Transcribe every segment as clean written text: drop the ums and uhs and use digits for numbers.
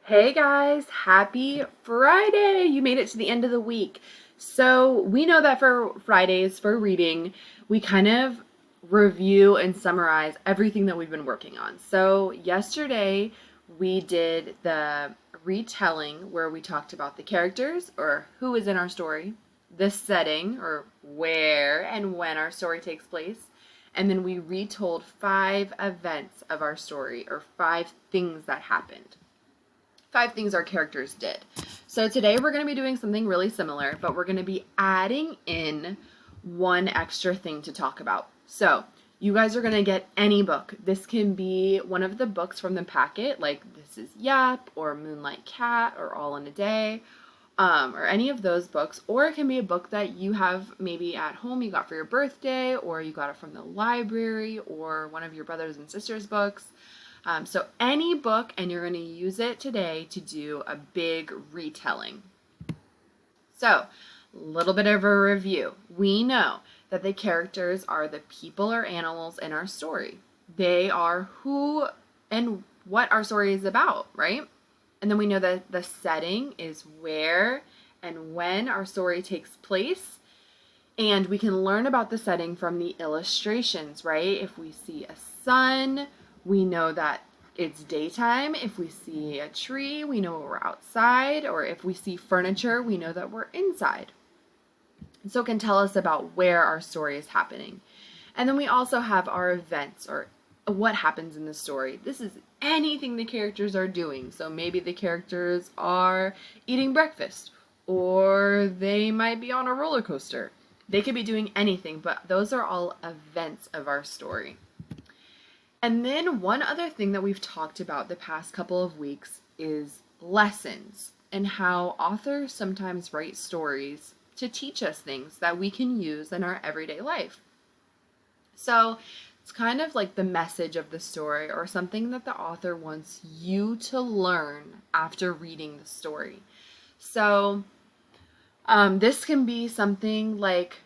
Hey guys, happy Friday! You made it to the end of the week. So, we know that for Fridays for reading, we kind of review and summarize everything that we've been working on. So, yesterday we did the retelling where we talked about the characters or who is in our story, the setting or where and when our story takes place, and then we retold 5 events of our story or 5 things that happened. 5 things our characters did. So today we're going to be doing something really similar, but we're going to be adding in one extra thing to talk about. So you guys are going to get any book. This can be one of the books from the packet, like This Is Yap or Moonlight Cat or All in a Day, or any of those books. Or it can be a book that you have maybe at home you got for your birthday, or you got it from the library, or one of your brothers and sisters' books. So any book, and you're going to use it today to do a big retelling. So, a little bit of a review. We know that the characters are the people or animals in our story. They are who and what our story is about, right? And then we know that the setting is where and when our story takes place. And we can learn about the setting from the illustrations, right? If we see a sun, we know that it's daytime. If we see a tree, we know we're outside. Or if we see furniture, we know that we're inside. So it can tell us about where our story is happening. And then we also have our events or what happens in the story. This is anything the characters are doing. So maybe the characters are eating breakfast, or they might be on a roller coaster. They could be doing anything, but those are all events of our story. And then one other thing that we've talked about the past couple of weeks is lessons and how authors sometimes write stories to teach us things that we can use in our everyday life. So it's kind of like the message of the story or something that the author wants you to learn after reading the story. So this can be something like,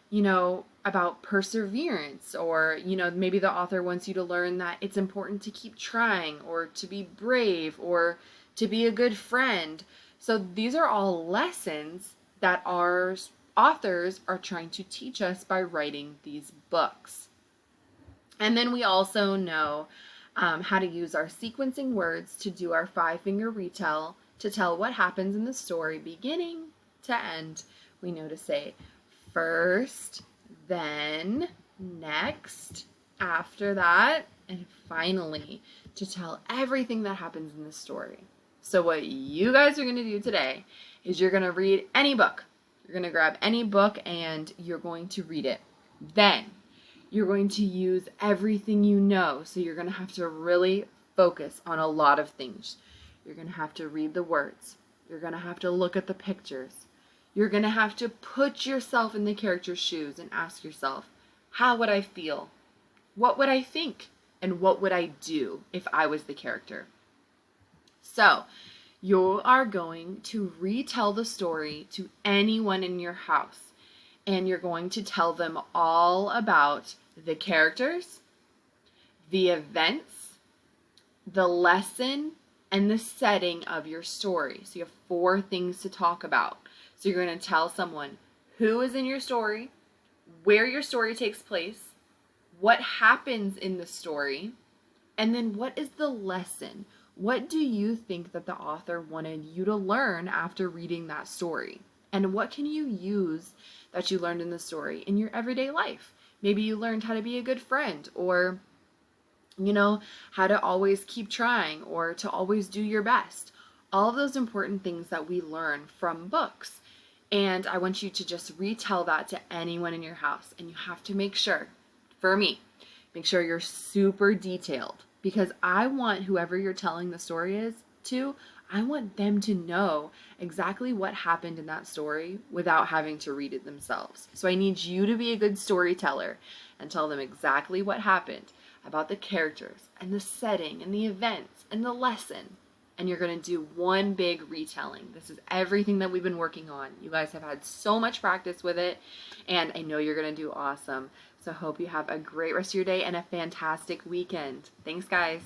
about perseverance, or, maybe the author wants you to learn that it's important to keep trying, or to be brave, or to be a good friend. So these are all lessons that our authors are trying to teach us by writing these books. And then we also know how to use our sequencing words to do our 5-finger retell to tell what happens in the story beginning to end. We know to say first, then, next, after that, and finally to tell everything that happens in the story. So what you guys are going to do today is you're going to read any book. You're going to grab any book and you're going to read it. Then you're going to use everything you know. So you're going to have to really focus on a lot of things. You're going to have to read the words. You're going to have to look at the pictures. You're going to have to put yourself in the character's shoes and ask yourself, how would I feel? What would I think? And what would I do if I was the character? So, you are going to retell the story to anyone in your house. And you're going to tell them all about the characters, the events, the lesson, and the setting of your story. So you have 4 things to talk about. So you're going to tell someone who is in your story, where your story takes place, what happens in the story, and then what is the lesson? What do you think that the author wanted you to learn after reading that story? And what can you use that you learned in the story in your everyday life? Maybe you learned how to be a good friend, or how to always keep trying, or to always do your best. All of those important things that we learn from books. And I want you to just retell that to anyone in your house. And you have to make sure, for me, make sure you're super detailed. Because I want whoever you're telling the story is to, I want them to know exactly what happened in that story without having to read it themselves. So I need you to be a good storyteller and tell them exactly what happened about the characters and the setting and the events and the lesson. And you're going to do one big retelling. This is everything that we've been working on. You guys have had so much practice with it, and I know you're going to do awesome. So I hope you have a great rest of your day and a fantastic weekend. Thanks, guys.